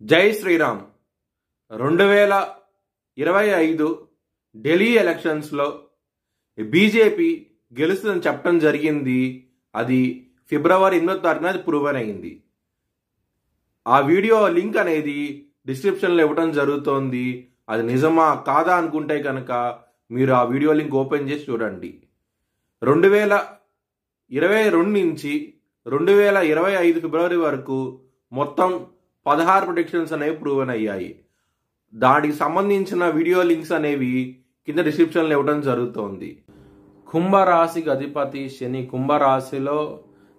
జై శ్రీరామ్. 2025 ఢిల్లీ ఎలక్షన్స్లో బీజేపీ గెలుస్తుందని చెప్పడం జరిగింది. అది ఫిబ్రవరి 8వ తారీఖున అది ప్రూవన్ అయింది. ఆ వీడియో లింక్ అనేది డిస్క్రిప్షన్లో ఇవ్వడం జరుగుతోంది. అది నిజమా కాదా అనుకుంటే కనుక మీరు ఆ వీడియో లింక్ ఓపెన్ చేసి చూడండి. 2022 నుంచి 2025 ఫిబ్రవరి వరకు మొత్తం 16 ప్రొడిక్షన్స్ అనేవి ప్రూవన్ అయ్యాయి. దానికి సంబంధించిన వీడియో లింక్స్ అనేవి కింద డిస్క్రిప్షన్లో ఇవ్వడం జరుగుతోంది. కుంభరాశికి అధిపతి శని కుంభరాశిలో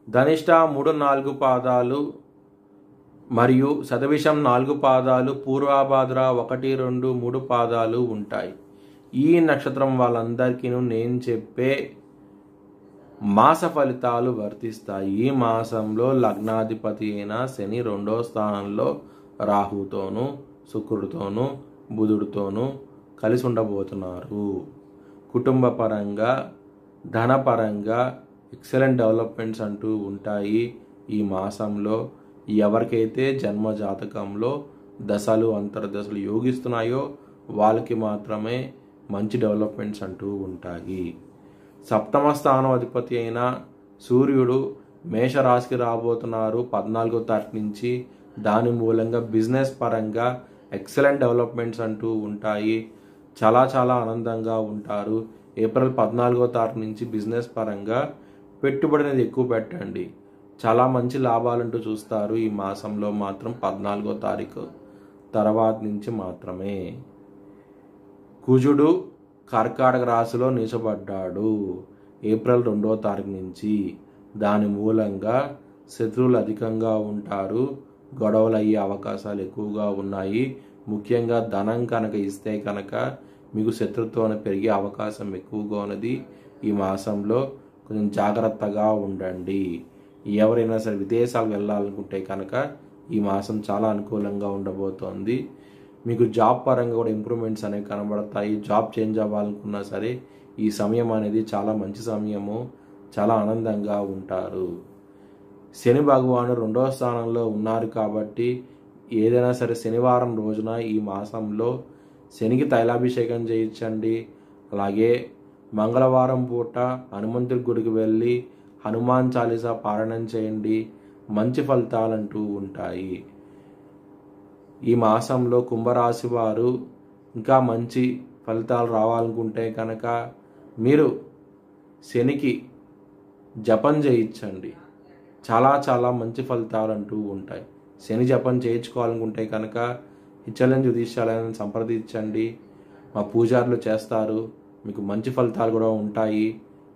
ధనిష్ట 3-4 పాదాలు మరియు శతభిషం 4 పాదాలు, పూర్వభాద్ర 1-2-3 పాదాలు ఉంటాయి. ఈ నక్షత్రం వాళ్ళందరికీ నేను చెప్పే మాస ఫలితాలు వర్తిస్తాయి. ఈ మాసంలో లగ్నాధిపతి అయిన శని 2వ స్థానంలో రాహుతోనూ శుక్రుడితోనూ బుధుడితోనూ కలిసి ఉండబోతున్నారు. కుటుంబ పరంగా ధనపరంగా ఎక్సలెంట్ డెవలప్మెంట్స్ అంటూ ఉంటాయి. ఈ మాసంలో ఎవరికైతే జన్మ జాతకంలో దశలు అంతర్దశలు యోగిస్తున్నాయో వాళ్ళకి మాత్రమే మంచి డెవలప్మెంట్స్ అంటూ ఉంటాయి. సప్తమ స్థానం అధిపతి అయిన సూర్యుడు మేషరాశికి రాబోతున్నారు 14వ తారీఖు నుంచి. దాని మూలంగా బిజినెస్ పరంగా ఎక్సలెంట్ డెవలప్మెంట్స్ అంటూ ఉంటాయి. చాలా ఆనందంగా ఉంటారు. ఏప్రిల్ 14వ తారీఖు నుంచి బిజినెస్ పరంగా పెట్టుబడి అనేది ఎక్కువ పెట్టండి. చాలా మంచి లాభాలంటూ చూస్తారు. ఈ మాసంలో మాత్రం 14వ తారీఖు తర్వాత నుంచి మాత్రమే. కుజుడు కర్కాటక రాశిలో నీచబడ్డాడు ఏప్రిల్ 2వ తారీఖు నుంచి. దాని మూలంగా శత్రువులు అధికంగా ఉంటారు. గొడవలు అయ్యే అవకాశాలు ఎక్కువగా ఉన్నాయి. ముఖ్యంగా ధనం కనుక ఇస్తే కనుక మీకు శత్రుత్వం పెరిగే అవకాశం ఎక్కువగా ఉన్నది. ఈ మాసంలో కొంచెం జాగ్రత్తగా ఉండండి. ఎవరైనా సరే విదేశాలకు వెళ్ళాలనుకుంటే కనుక ఈ మాసం చాలా అనుకూలంగా ఉండబోతోంది. మీకు జాబ్ పరంగా కూడా ఇంప్రూవ్మెంట్స్ అనేవి కనబడతాయి. జాబ్ చేంజ్ అవ్వాలనుకున్నా సరే ఈ సమయం అనేది చాలా మంచి సమయము. చాలా ఆనందంగా ఉంటారు. శని భగవానుడు 2వ స్థానంలో ఉన్నారు కాబట్టి ఏదైనా సరే శనివారం రోజున ఈ మాసంలో శనికి తైలాభిషేకం చేయించండి. అలాగే మంగళవారం పూట హనుమంతుడి గుడికి వెళ్ళి హనుమాన్ చాలీసా పారాయణం చేయండి. మంచి ఫలితాలంటూ ఉంటాయి. ఈ మాసంలో కుంభరాశి వారు ఇంకా మంచి ఫలితాలు రావాలనుకుంటే కనుక మీరు శనికి జపం చేయించండి. చాలా మంచి ఫలితాలు అంటూ ఉంటాయి. శని జపం చేయించుకోవాలనుకుంటే కనుక హెచ్ఎల్ఎన్ జ్యోతిష్యాలయాన్ని సంప్రదించండి. మా పూజారులు చేస్తారు. మీకు మంచి ఫలితాలు కూడా ఉంటాయి.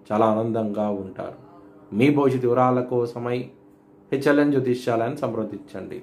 చాలా ఆనందంగా ఉంటారు. మీ భవిష్యత్ వివరాల కోసమై హెచ్ఎల్ఎన్ జ్యోతిష్యాలయాన్ని సంప్రదించండి.